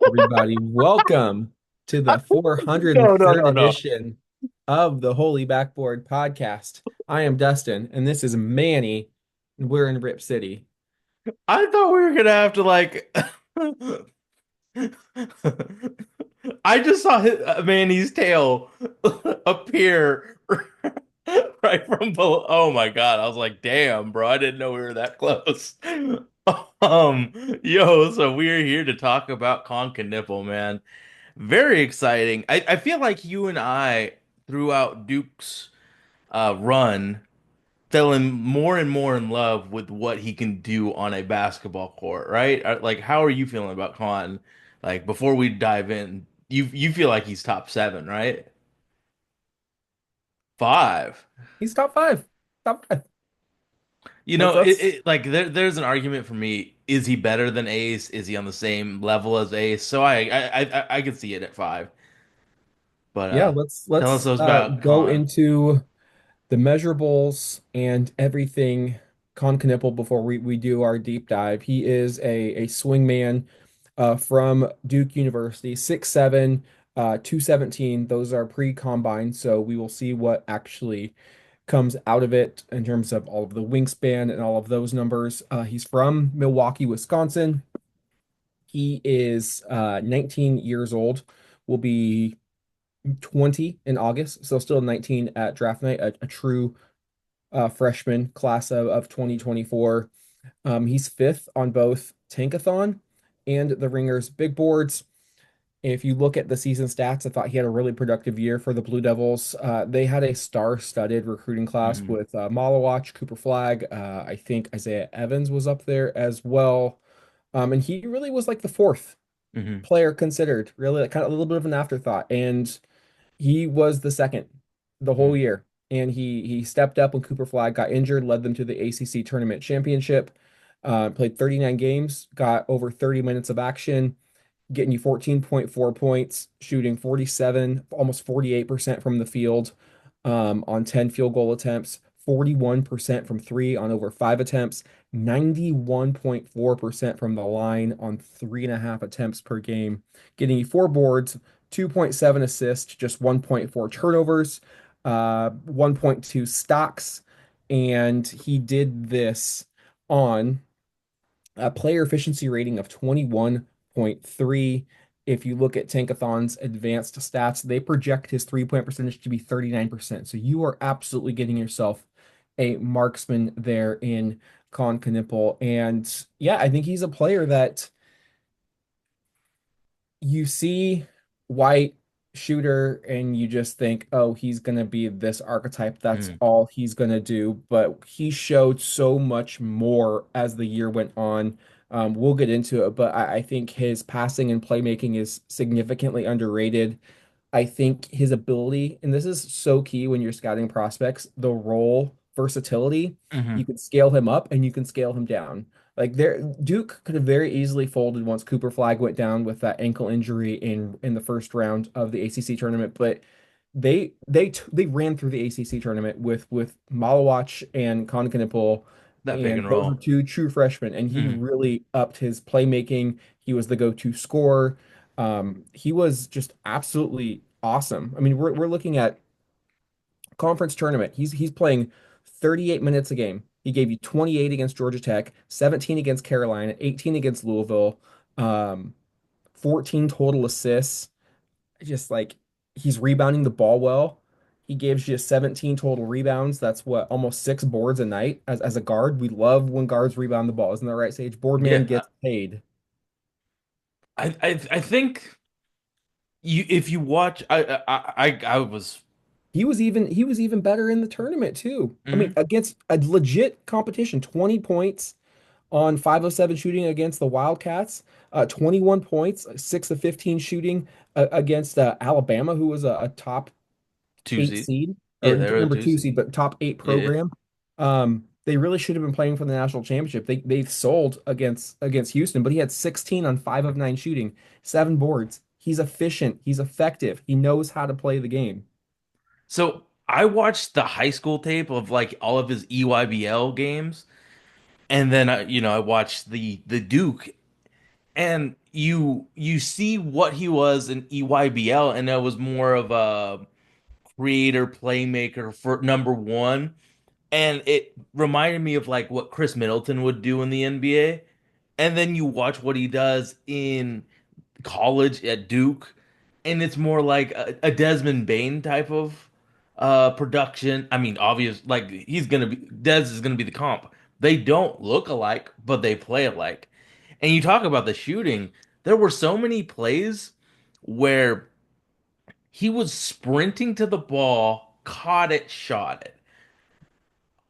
Everybody, welcome to the No, no, 403rd no, no. edition of the Holy Backboard Podcast. I am Dustin, and this is Manny, and we're in Rip City. I thought we were gonna have to I just saw Manny's tail appear right from below. Oh my God. I was like, damn, bro. I didn't know we were that close. So we're here to talk about Kon Knueppel, man. Very exciting. I feel like you and I throughout Duke's run fell in more and more in love with what he can do on a basketball court, right? Like, how are you feeling about Kon? Like, before we dive in, you feel like he's top seven, right? Five. He's top five. Top five. You Let's know, let's like there's an argument for me. Is he better than Ace? Is he on the same level as Ace? So I could see it at five. But yeah, let's tell us let's those about go Kon. into the measurables and everything Kon Knueppel before we do our deep dive. He is a swingman from Duke University, 6'7", 217. Those are pre-combine, so we will see what actually comes out of it in terms of all of the wingspan and all of those numbers. He's from Milwaukee, Wisconsin. He is 19 years old, will be 20 in August, so still 19 at draft night, a true freshman class of 2024. He's fifth on both Tankathon and the Ringers big boards. If you look at the season stats, I thought he had a really productive year for the Blue Devils. They had a star-studded recruiting class Hmm. with Malawach, Cooper Flag. I think Isaiah Evans was up there as well. And he really was like the fourth Hmm. player considered, really like kind of a little bit of an afterthought. And he was the second the whole Hmm. year. And he stepped up when Cooper Flag got injured, led them to the ACC tournament championship, played 39 games, got over 30 minutes of action, getting you 14.4 points, shooting 47, almost 48% from the field on 10 field goal attempts, 41% from three on over five attempts, 91.4% from the line on 3.5 attempts per game, getting you four boards, 2.7 assists, just 1.4 turnovers, 1.2 stocks. And he did this on a player efficiency rating of 21.3. If you look at Tankathon's advanced stats, they project his three-point percentage to be 39%. So you are absolutely getting yourself a marksman there in Kon Knueppel. And yeah, I think he's a player that you see white shooter and you just think, oh, he's gonna be this archetype. That's Hmm. all he's gonna do. But he showed so much more as the year went on. We'll get into it, but I think his passing and playmaking is significantly underrated. I think his ability, and this is so key when you're scouting prospects, the role versatility, Hmm. you can scale him up and you can scale him down. Like there, Duke could have very easily folded once Cooper Flag went down with that ankle injury in the first round of the ACC tournament, but they ran through the ACC tournament with Malawach and Kon Knueppel, That pick and and those were roll. two true freshmen, and he Hmm. really upped his playmaking. He was the go-to scorer. He was just absolutely awesome. I mean, we're looking at conference tournament. He's playing 38 minutes a game. He gave you 28 against Georgia Tech, 17 against Carolina, 18 against Louisville, um, 14 total assists. Just like he's rebounding the ball well. He gives you 17 total rebounds. That's what, almost six boards a night as a guard. We love when guards rebound the ball. Isn't that right, Sage? Boardman Yeah, gets paid. I think you if you watch I was. He was even better in the tournament too. I mean, Mhm. against a legit competition, 20 points on 5 of 7 shooting against the Wildcats, 21 points, 6 of 15 shooting against Alabama, who was a top Two eight seed. seed or Yeah, they were a number two two seed. seed, but top eight Yeah. program. They really should have been playing for the national championship. They sold against Houston, but he had 16 on 5 of 9 shooting, 7 boards. He's efficient. He's effective. He knows how to play the game. So I watched the high school tape of like all of his EYBL games, and then I watched the Duke, And you see what he was in EYBL, and that was more of a creator playmaker for number one. And it reminded me of like what Chris Middleton would do in the NBA. And then you watch what he does in college at Duke, and it's more like a Desmond Bane type of production. I mean, obvious like he's gonna be Des is gonna be the comp. They don't look alike, but they play alike. And you talk about the shooting, there were so many plays where he was sprinting to the ball, caught it, shot it.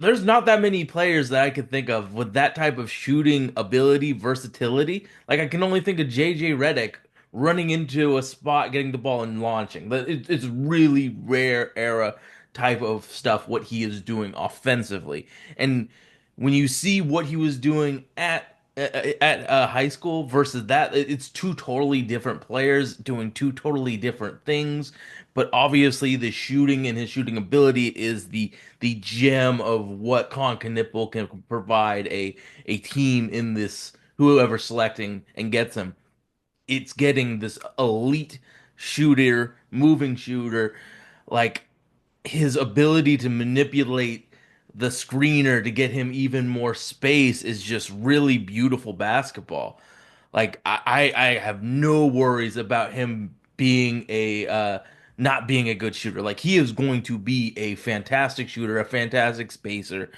There's not that many players that I could think of with that type of shooting ability, versatility. Like I can only think of JJ Redick running into a spot, getting the ball and launching. It's really rare era type of stuff what he is doing offensively. And when you see what he was doing at high school versus that, it's two totally different players doing two totally different things. But obviously, the shooting and his shooting ability is the gem of what Kon Knueppel can provide a team in this whoever selecting and gets him. It's getting this elite shooter, moving shooter, like his ability to manipulate the screener to get him even more space is just really beautiful basketball. Like I have no worries about him being a not being a good shooter. Like he is going to be a fantastic shooter, a fantastic spacer.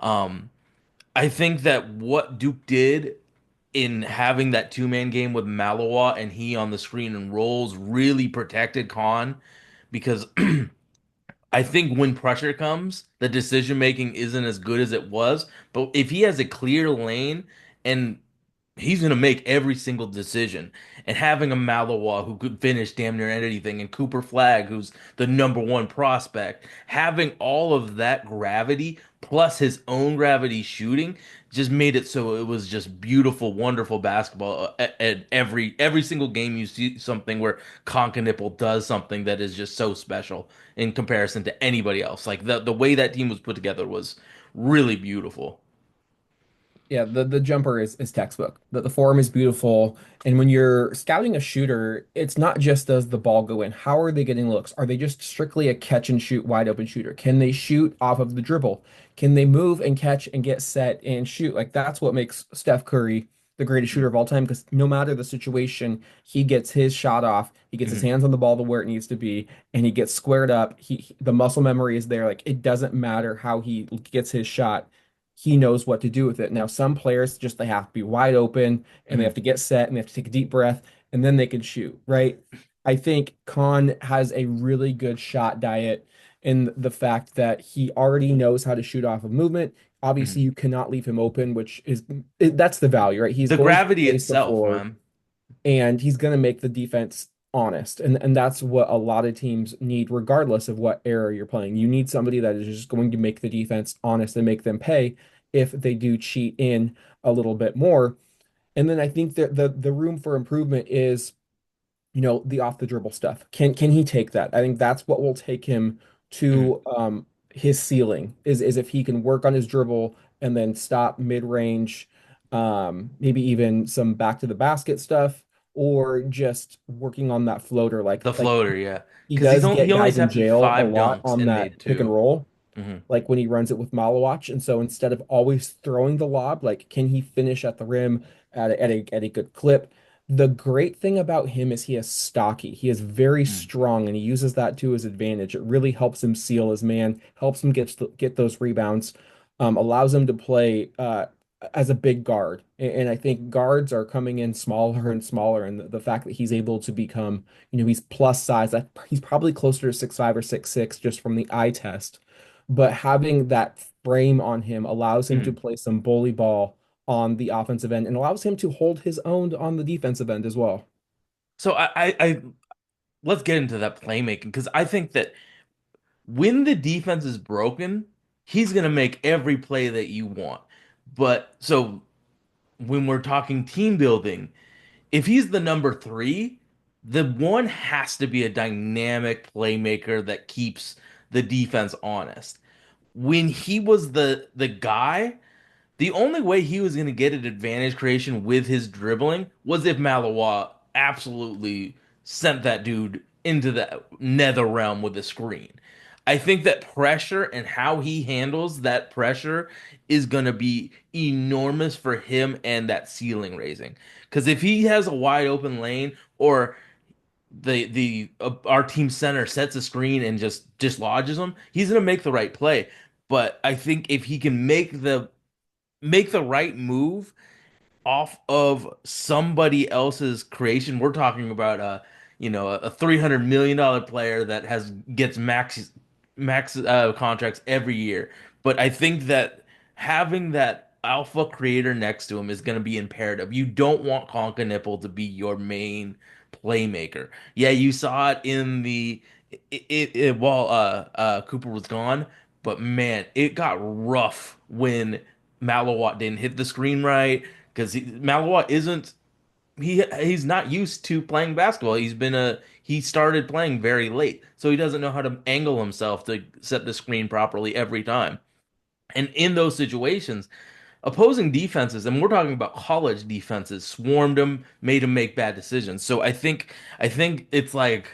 Um, I think that what Duke did in having that two-man game with Malowa and he on the screen and rolls really protected Khan because I think when pressure comes, the decision making isn't as good as it was. But if he has a clear lane and he's going to make every single decision. And having a Malowa who could finish damn near anything, and Cooper Flagg, who's the number one prospect, having all of that gravity plus his own gravity shooting just made it so it was just beautiful, wonderful basketball. At every single game, you see something where Kon Knueppel does something that is just so special in comparison to anybody else. Like the way that team was put together was really beautiful. Yeah, the jumper is textbook. The form is beautiful. And when you're scouting a shooter, it's not just does the ball go in. How are they getting looks? Are they just strictly a catch and shoot wide open shooter? Can they shoot off of the dribble? Can they move and catch and get set and shoot? Like that's what makes Steph Curry the greatest shooter of all time because no matter the situation, he gets his shot off, he gets his Mhm. hands on the ball to where it needs to be, and he gets squared up. The muscle memory is there. Like it doesn't matter how he gets his shot, he knows what to do with it. Now, some players just they have to be wide open and they have Mhm. to get set and they have to take a deep breath and then they can shoot, right? I think Khan has a really good shot diet in the fact that he already knows how to shoot off of movement. Mhm. Obviously, you cannot leave him open, which is that's the value, right? He's The going to gravity space the itself, floor man. and he's going to make the defense honest. And that's what a lot of teams need, regardless of what era you're playing. You need somebody that is just going to make the defense honest and make them pay if they do cheat in a little bit more. And then I think that the room for improvement is the off the dribble stuff. Can he take that? I think that's what will take him Mhm. to his ceiling is if he can work on his dribble and then stop mid-range, maybe even some back to the basket stuff, or just working on that floater. The Like floater, yeah. he Because does he get only guys in attempted jail a five lot dunks on and made that pick and two. roll Hmm. like when he runs it with Malawach. And so instead of always throwing the lob, like can he finish at the rim at a good clip? The great thing about him is he is stocky. He is very Mm. strong and he uses that to his advantage. It really helps him seal his man, helps him get those rebounds, allows him to play as a big guard. And I think guards are coming in smaller and smaller. And the fact that he's able to become, he's plus size. He's probably closer to 6'5" or 6'6" just from the eye test, but having that frame on him allows him to Mhm. play some bully ball on the offensive end and allows him to hold his own on the defensive end as well. So let's get into that playmaking because I think that when the defense is broken, he's gonna make every play that you want. But so when we're talking team building, if he's the number three, the one has to be a dynamic playmaker that keeps the defense honest. When he was the guy, The only way he was going to get an advantage creation with his dribbling was if Malawat absolutely sent that dude into the nether realm with a screen. I think that pressure and how he handles that pressure is going to be enormous for him and that ceiling raising. Because if he has a wide open lane or the our team center sets a screen and just dislodges him, he's going to make the right play. But I think if he can make the right move off of somebody else's creation. We're talking about a $300 million player that has gets max contracts every year. But I think that having that alpha creator next to him is going to be imperative. You don't want Kon Knueppel to be your main playmaker. Yeah, you saw it in while Cooper was gone, but man, it got rough when Malawat didn't hit the screen right because Malawat isn't he's not used to playing basketball. He started playing very late, so he doesn't know how to angle himself to set the screen properly every time. And in those situations, opposing defenses, and we're talking about college defenses, swarmed him, made him make bad decisions. So I think it's like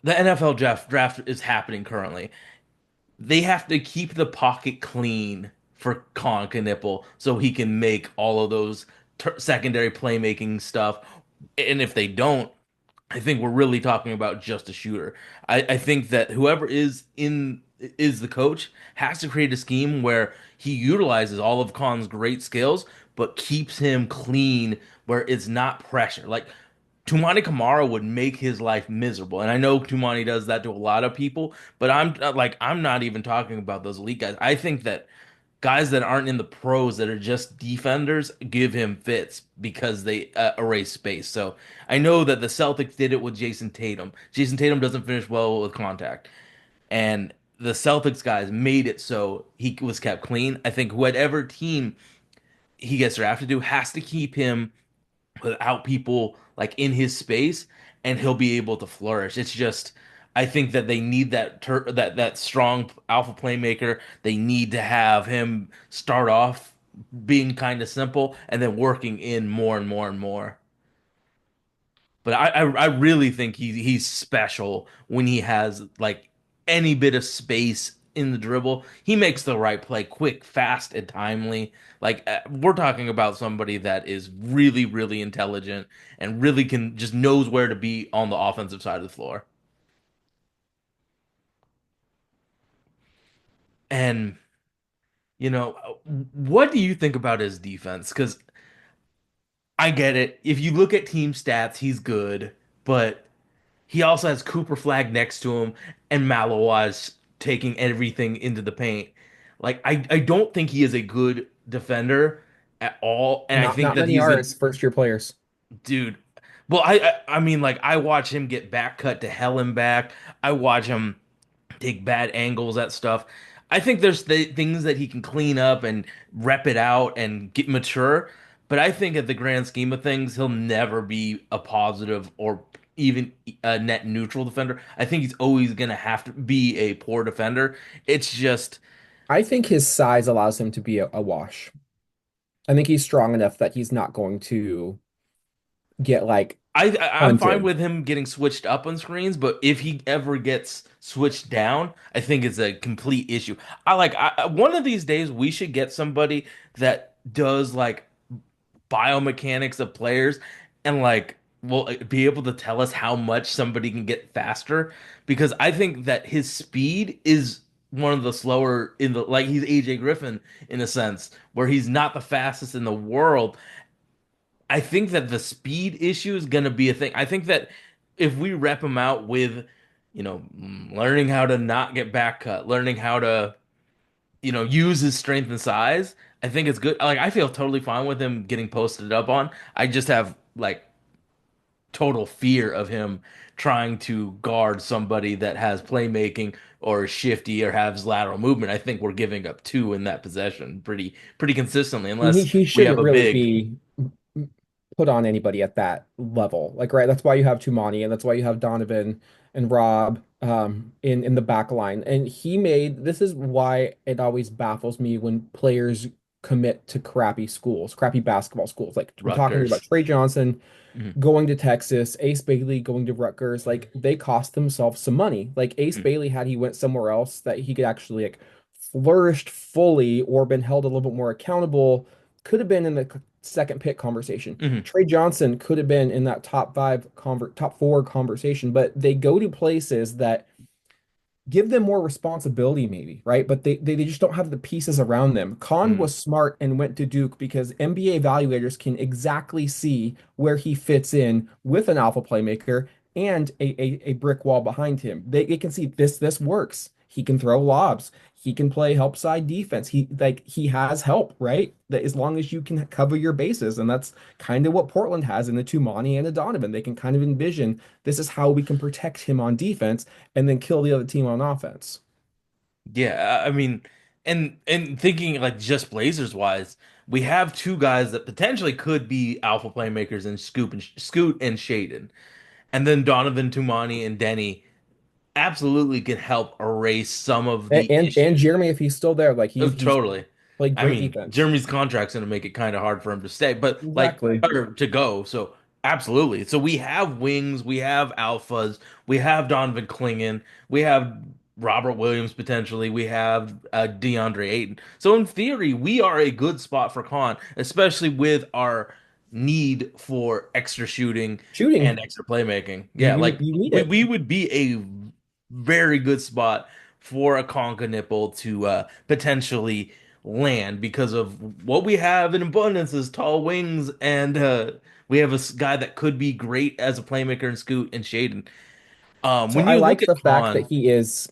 the NFL draft is happening currently. They have to keep the pocket clean for Kon Knueppel so he can make all of those secondary playmaking stuff. And if they don't, I think we're really talking about just a shooter. I think that whoever is the coach has to create a scheme where he utilizes all of Khan's great skills, but keeps him clean where it's not pressure. Like Tumani Kamara would make his life miserable, and I know Tumani does that to a lot of people. But I'm not even talking about those elite guys. I think that guys that aren't in the pros that are just defenders give him fits because they erase space. So I know that the Celtics did it with Jason Tatum. Jason Tatum doesn't finish well with contact, and the Celtics guys made it so he was kept clean. I think whatever team he gets drafted to has to keep him without people like in his space, and he'll be able to flourish. It's just I think that they need that strong alpha playmaker. They need to have him start off being kind of simple and then working in more and more and more. But I really think he's special when he has like any bit of space in the dribble. He makes the right play quick, fast, and timely. Like we're talking about somebody that is really, really intelligent and really can just knows where to be on the offensive side of the floor. And what do you think about his defense? Because I get it. If you look at team stats, he's good, but he also has Cooper Flag next to him and Malawaz taking everything into the paint. Like I don't think he is a good defender at all, and I think Not that many he's are a as first year players. dude. Well, I mean like I watch him get back cut to hell and back. I watch him take bad angles at stuff. I think there's things that he can clean up and rep it out and get mature. But I think at the grand scheme of things, he'll never be a positive or even a net neutral defender. I think he's always going to have to be a poor defender. It's just, I think his size allows him to be a wash. I think he's strong enough that he's not going to get like I'm fine punted. with him getting switched up on screens, but if he ever gets switched down, I think it's a complete issue. One of these days we should get somebody that does like biomechanics of players and like will be able to tell us how much somebody can get faster because I think that his speed is one of the slower in the like he's AJ Griffin in a sense where he's not the fastest in the world. I think that the speed issue is going to be a thing. I think that if we rep him out with learning how to not get back cut, learning how to use his strength and size. I think it's good. Like I feel totally fine with him getting posted up on. I just have like total fear of him trying to guard somebody that has playmaking or is shifty or has lateral movement. I think we're giving up two in that possession pretty consistently, I mean, unless he we have shouldn't a really big. be put on anybody at that level. Like, right, that's why you have Tumani and that's why you have Donovan and Rob in the back line. And he made this is why it always baffles me when players commit to crappy schools, crappy basketball schools. Like we're talking here about Rutgers. Trey Johnson Hmm. going to Texas, Ace Bailey going to Rutgers, like they cost themselves some money. Like Ace Bailey, had he went somewhere else that he could actually like flourished fully or been held a little bit more accountable, could have been in the second pick conversation. Hmm. Trey Johnson could have been in that top four conversation, but they go to places that give them more responsibility maybe, right? But they just don't have the pieces around them. Kon Hmm. was smart and went to Duke because NBA evaluators can exactly see where he fits in with an alpha playmaker and a brick wall behind him. They can see this works. He can throw lobs. He can play help side defense. He has help, right? That as long as you can cover your bases, and that's kind of what Portland has in the Tumani and a Donovan. They can kind of envision this is how we can protect him on defense and then kill the other team on offense. Yeah, I mean, and thinking like just Blazers wise, we have two guys that potentially could be alpha playmakers in Scoot and Shaden, and then Donovan Tumani and Denny absolutely can help erase some of the And issues. Jeremy, if he's still there, like Oh, he's totally. played I great mean, defense. Jeremy's contract's going to make it kind of hard for him to stay, but like, Exactly. or to go. So, absolutely. So, we have wings, we have alphas, we have Donovan Clingan, we have Robert Williams potentially, we have DeAndre Ayton. So, in theory, we are a good spot for Con, especially with our need for extra shooting and Shooting, extra playmaking. Yeah, like you need we, it. we would be a very good spot for a Kon Knueppel to potentially land because of what we have in abundance is tall wings and we have a guy that could be great as a playmaker in Scoot and Shaden. So When I you look like at the fact that Kon, he is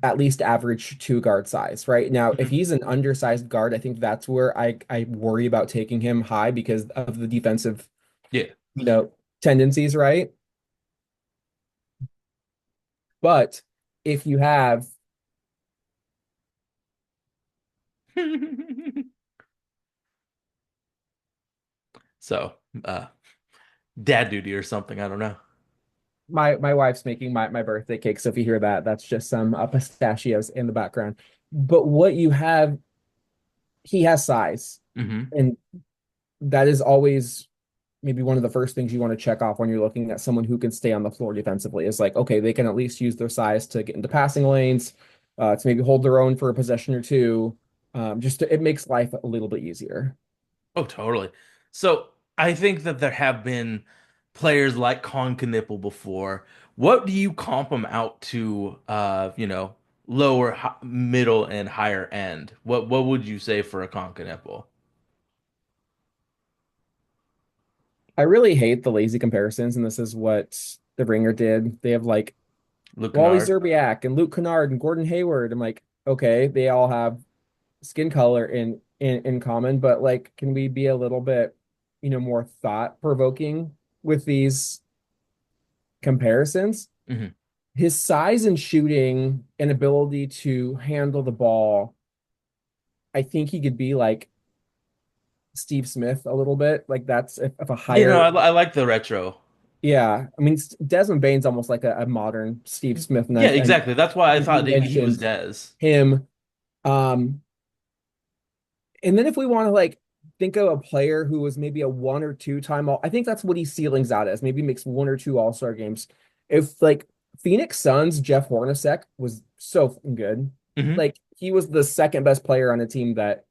at least average two guard size, right? Now, if mhm, he's an undersized guard, I think that's where I worry about taking him high because of the defensive, yeah. you know, tendencies, right? But if you have So, uh, dad duty or something, I don't know. my wife's making my birthday cake, so if you hear that, that's just some pistachios in the background. But what you have, he has size, Hmm. and that is always maybe one of the first things you want to check off when you're looking at someone who can stay on the floor defensively. Is like, okay, they can at least use their size to get into passing lanes, to maybe hold their own for a possession or two. It makes life a little bit easier. Oh, totally. So I think that there have been players like Kon Knueppel before. What do you comp them out to, lower, middle, and higher end? What would you say for a Kon Knueppel? I really hate the lazy comparisons, and this is what the Ringer did. They have like Luke Wally Kennard? Zerbiak and Luke Kennard and Gordon Hayward. I'm like, okay, they all have skin color in common, but like, can we be a little bit, more thought provoking with these comparisons? Hmm. His size and shooting and ability to handle the ball, I think he could be like Steve Smith a little bit. Like that's if a higher, I like the retro. yeah. I mean, Desmond Bane's almost like a modern Steve Smith, and Yeah, and exactly. That's why I you thought that he was mentioned Dez. him. Um, And then if we want to like think of a player who was maybe a one or two time all, I think that's what he ceilings out as. Maybe makes one or two All-Star games. If like Phoenix Suns, Jeff Hornacek was so fucking good. Hmm. Like he was the second best player on a team that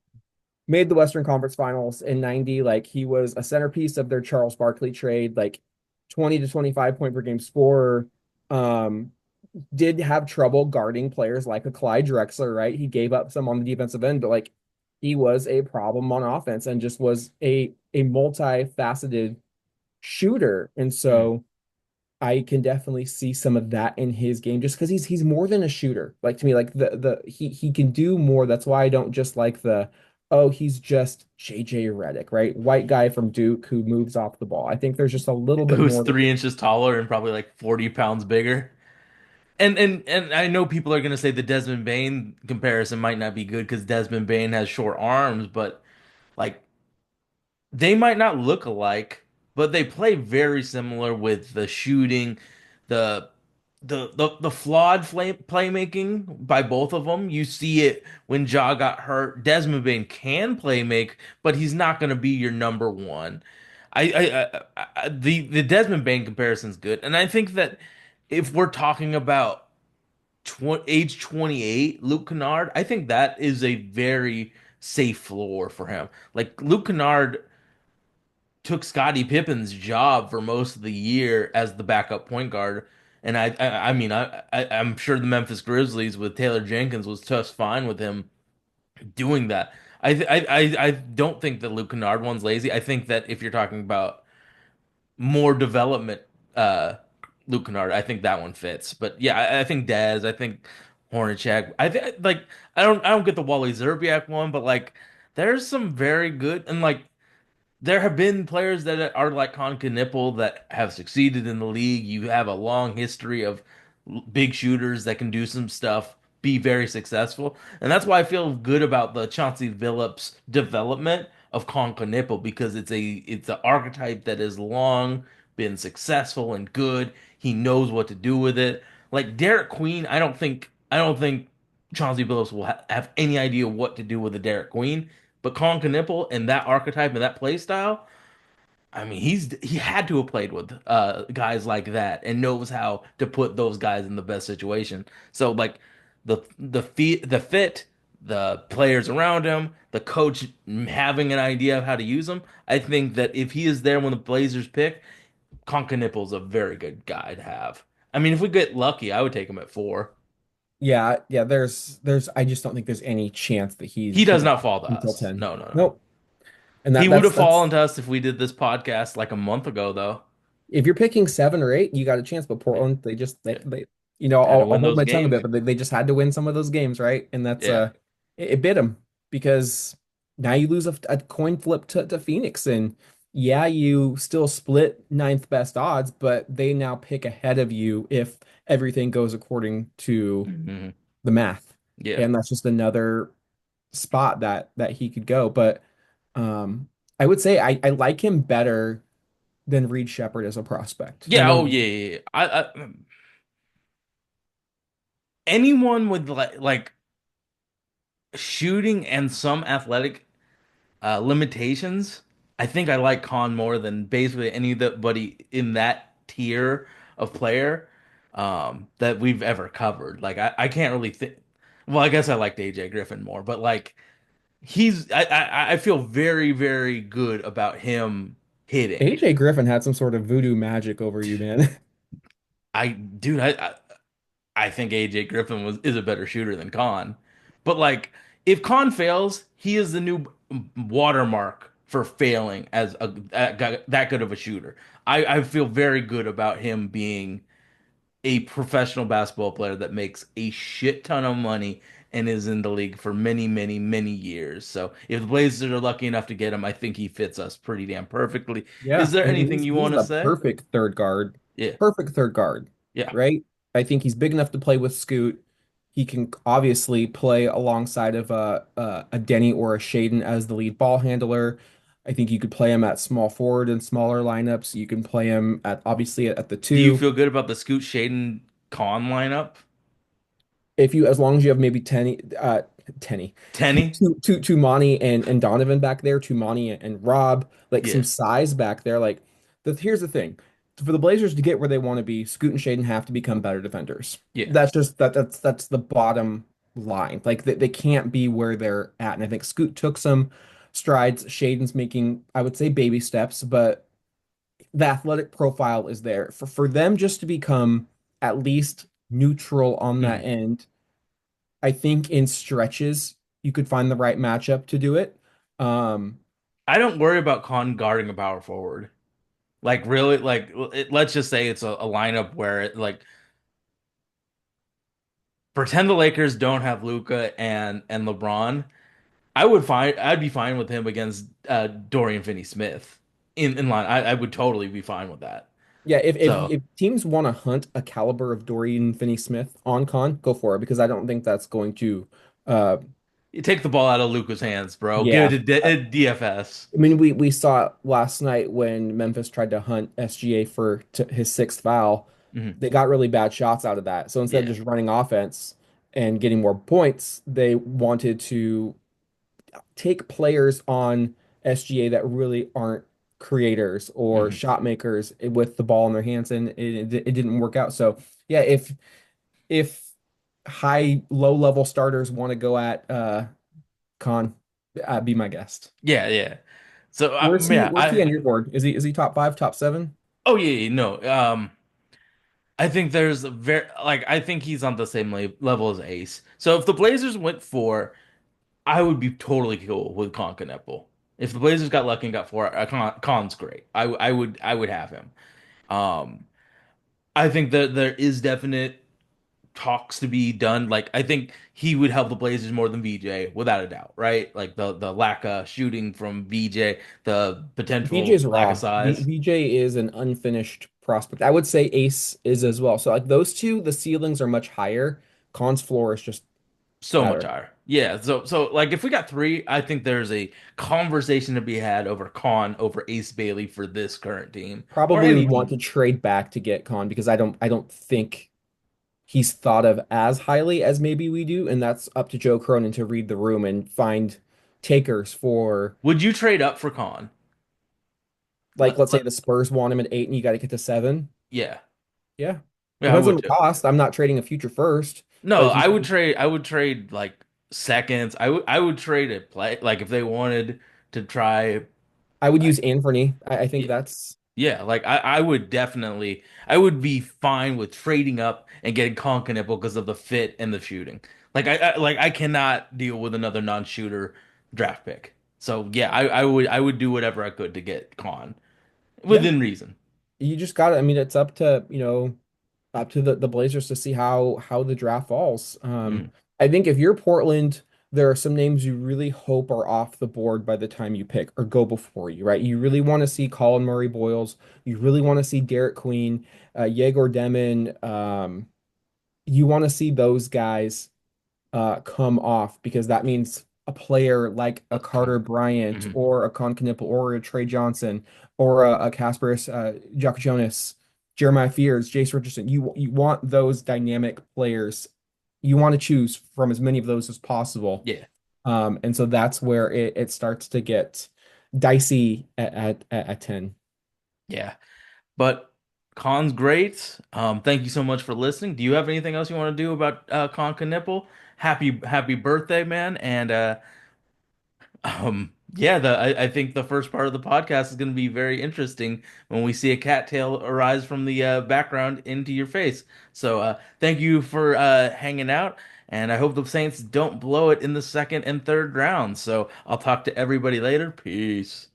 made the Western Conference Finals in 90. Like he was a centerpiece of their Charles Barkley trade, like 20 to 25 point per game scorer. Um, did have trouble guarding players like a Clyde Drexler, right? He gave up some on the defensive end, but like he was a problem on offense and just was a multifaceted shooter. And so I can definitely see some of that in his game just because he's more than a shooter. Like to me, like the he can do more. That's why I don't just like the oh, he's just JJ Redick, right? White guy from Duke who moves off the ball. I think there's just a little bit Who's more to 3 inches taller and probably like 40 pounds bigger. And I know people are gonna say the Desmond Bane comparison might not be good because Desmond Bane has short arms, but like they might not look alike, but they play very similar with the shooting, the the flawed playmaking by both of them. You see it when Ja got hurt. Desmond Bane can play make, but he's not going to be your number one. The Desmond Bane comparison is good, and I think that if we're talking about age 28, Luke Kennard, I think that is a very safe floor for him. Like Luke Kennard took Scottie Pippen's job for most of the year as the backup point guard. And I mean, I'm sure the Memphis Grizzlies with Taylor Jenkins was just fine with him doing that. I don't think that Luke Kennard one's lazy. I think that if you're talking about more development, uh, Luke Kennard, I think that one fits. But yeah, I think Dez, I think Hornacek. I think like I don't get the Wally Szczerbiak one, but like there's some very good and like there have been players that are like Kon Knueppel that have succeeded in the league. You have a long history of big shooters that can do some stuff, be very successful, and that's why I feel good about the Chauncey Billups development of Kon Knueppel because it's an archetype that has long been successful and good. He knows what to do with it. Like Derek Queen, I don't think Chauncey Billups will have any idea what to do with a Derek Queen. But Kon Knueppel and that archetype and that play style, I mean, he had to have played with guys like that and knows how to put those guys in the best situation. So like the fit, the players around him, the coach having an idea of how to use him. I think that if he is there when the Blazers pick, Kon Knueppel's a very good guy to have. I mean, if we get lucky, I would take him at 4. Yeah, yeah, there's I just don't think there's any chance that He he does drops not fall to until us. 10. No, no, no. Nope. And He that would have that's fallen to us if we did this podcast like a month ago, though. if you're picking 7 or 8, you got a chance. But Yeah. Portland, they just Yeah. they you know, Had to I'll win hold those my tongue a games. bit, but they just had to win some of those games, right? And that's Yeah. it bit them because now you lose a coin flip to Phoenix, and yeah, you still split ninth best odds, but they now pick ahead of you if everything goes according to Hmm. the math, Yeah. and that's just another spot that he could go. But I would say I like him better than Reed Shepard as a prospect. And I Yeah. know Oh, yeah. Yeah. Yeah. Anyone with like shooting and some athletic limitations, I think I like Khan more than basically anybody in that tier of player that we've ever covered. Like I can't really think. Well, I guess I liked AJ Griffin more, but like I feel very, very good about him hitting. AJ Griffin had some sort of voodoo magic over you, man. I think AJ Griffin is a better shooter than Khan. But like if Khan fails, he is the new watermark for failing as that good of a shooter. I feel very good about him being a professional basketball player that makes a shit ton of money and is in the league for many, many, many years. So if the Blazers are lucky enough to get him, I think he fits us pretty damn perfectly. Is Yeah, there and anything you he's want to the say? perfect third guard. Yeah. Perfect third guard, Yeah. right? I think he's big enough to play with Scoot. He can obviously play alongside of a Denny or a Shaden as the lead ball handler. I think you could play him at small forward in smaller lineups. You can play him at obviously at the Do you two. feel good about the Scoot Shaden Con lineup? If you as long as you have maybe Tenny, Tenny? Tumani and Donovan back there, Tumani and Rob, like some Yeah. size back there. Like here's the thing. For the Blazers to get where they want to be, Scoot and Shaden have to become better defenders. Yeah. That's just that's the bottom line. Like they can't be where they're at. And I think Scoot took some strides. Shaden's making, I would say, baby steps, but the athletic profile is there. For them just to become at least neutral on that Mhm. end, I think in stretches you could find the right matchup to do it. Um, I don't worry about Con guarding a power forward. Like really, like let's just say it's a lineup where like pretend the Lakers don't have Luca and LeBron. I'd be fine with him against Dorian Finney-Smith in line. I would totally be fine with that. yeah, So if teams want to hunt a caliber of Dorian Finney-Smith on Con, go for it because I don't think that's going to uh you take the ball out of Luca's hands, bro. Give yeah. it to DFS. I mean we saw it last night when Memphis tried to hunt SGA for his sixth foul. Hmm. They got really bad shots out of that. So instead of Yeah. just running offense and getting more points, they wanted to take players on SGA that really aren't creators or Hmm. shot makers with the ball in their hands, and it didn't work out. So yeah, if low level starters want to go at Kon, be my guest. Yeah, yeah. So Where's he? yeah, Where's he on your board? Is he top five, top seven? oh yeah, yeah, no. I think there's a very like I think he's on the same level as Ace. So if the Blazers went four, I would be totally cool with Kon Knueppel. If the Blazers got lucky and got four, Kon's great. I would have him. Um, I think that there is definite talks to be done. Like I think he would help the Blazers more than VJ, without a doubt, right? Like the lack of shooting from VJ, the potential VJ's lack of raw. size, VJ is an unfinished prospect. I would say Ace is as well. So like those two, the ceilings are much higher. Kon's floor is just so much better. higher. Yeah, so like if we got three, I think there's a conversation to be had over Kon over Ace Bailey for this current team or Probably any would want team. to trade back to get Kon because I don't think he's thought of as highly as maybe we do, and that's up to Joe Cronin to read the room and find takers for Would you trade up for Kon? like let's say the Spurs want him at 8 and you got to get to 7. Yeah. Yeah. Yeah, I Depends on would the too. cost. I'm not trading a future first, but No, if you I would trade like seconds. I would trade a play like if they wanted to try I would use like Anthony. I think yeah, that's yeah, like I would definitely I would be fine with trading up and getting Kon Knueppel because of the fit and the shooting. Like I cannot deal with another non-shooter draft pick. So yeah, I would do whatever I could to get Kon yeah. within reason. You just got to I mean it's up to, up to the Blazers to see how the draft falls. Mhm. I think if you're Portland, there are some names you really hope are off the board by the time you pick or go before you, right? You really want to see Colin Murray Boyles. You really want to see Derek Queen, Yegor Demon. You want to see those guys come off because that means a player like a Carter Kon. Bryant Mhm. or a Kon Knueppel or a Trey Johnson or a Kasparis Jonas, Jeremiah Fears, Jace Richardson. You want those dynamic players. You want to choose from as many of those as possible. Yeah. And so that's where it starts to get dicey at 10. Yeah. But Khan's great. Thank you so much for listening. Do you have anything else you want to do about Khan Knipple? Happy birthday, man. And yeah, I think the first part of the podcast is going to be very interesting when we see a cattail arise from the background into your face. So thank you for hanging out. And I hope the Saints don't blow it in the second and third rounds. So I'll talk to everybody later. Peace.